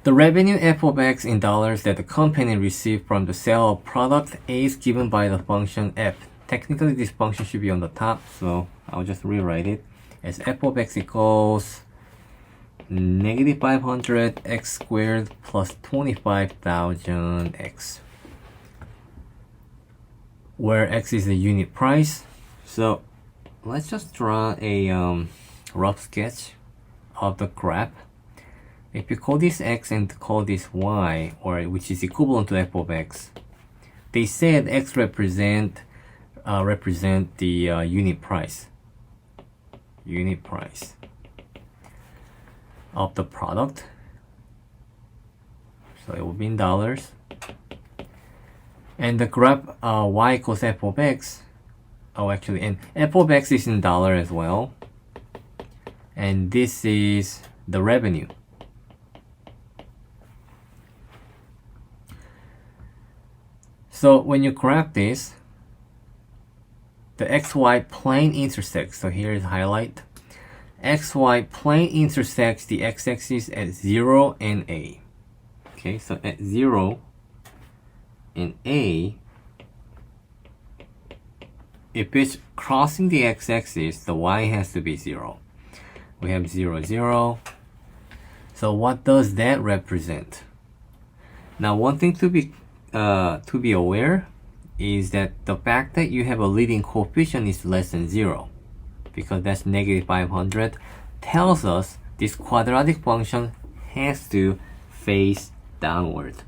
The revenue f of x in dollars that the company received from the sale of product A is given by the function f. Technically, this function should be on the top, so I'll just rewrite it as f of x equals negative 500 x squared plus 25,000 x, where x is the unit price. So let's just draw a rough sketch of the graph. If you call this x and call this y, or which is equivalent to f of x, they said x represent the unit price of the product. So it will be in dollars. And the graph y equals f of x. Oh, actually, and f of x is in dollar as well. And this is the revenue. So when you graph this, the xy plane intersects. So here is highlight. XY plane intersects the x-axis at 0 and a. Okay, so at 0 and a, if it's crossing the x-axis, the y has to be 0. We have 0, 0. So what does that represent? Now, one thing to be aware is that the fact that you have a leading coefficient is less than 0, because that's negative 500, tells us this quadratic function has to face downward.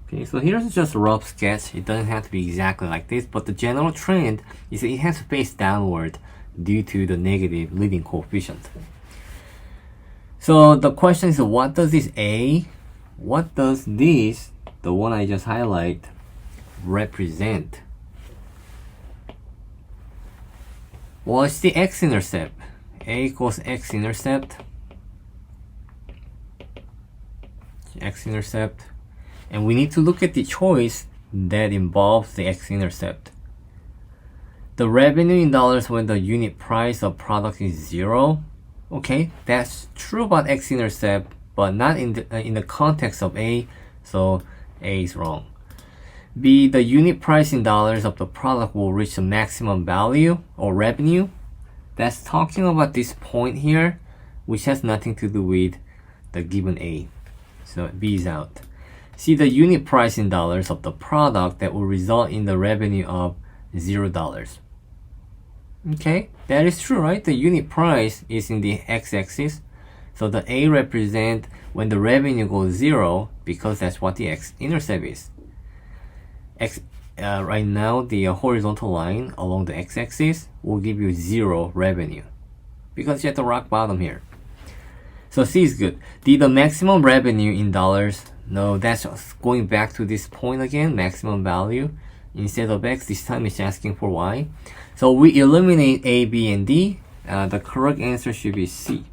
Okay, so here's just a rough sketch. It doesn't have to be exactly like this, but the general trend is that it has to face downward due to the negative leading coefficient. So the question is, what does this A, what does this, the one I just highlight, represent? Well, it's the x-intercept. A equals x-intercept. X-intercept. And we need to look at the choice that involves the x-intercept. The revenue in dollars when the unit price of product is 0. Okay, that's true about x-intercept, but not in the context of A, so A is wrong. B, the unit price in dollars of the product will reach the maximum value or revenue. That's talking about this point here, which has nothing to do with the given A. So B is out. C, the unit price in dollars of the product that will result in the revenue of $0. Okay, that is true, right? The unit price is in the x-axis. So the A represent when the revenue goes 0, because that's what the x-intercept is. Right now, the horizontal line along the x-axis will give you 0 revenue, because you're at the rock bottom here. So C is good. D, the maximum revenue in dollars. No, that's going back to this point again, maximum value. Instead of X, this time it's asking for Y. So we eliminate A, B, and D. The correct answer should be C.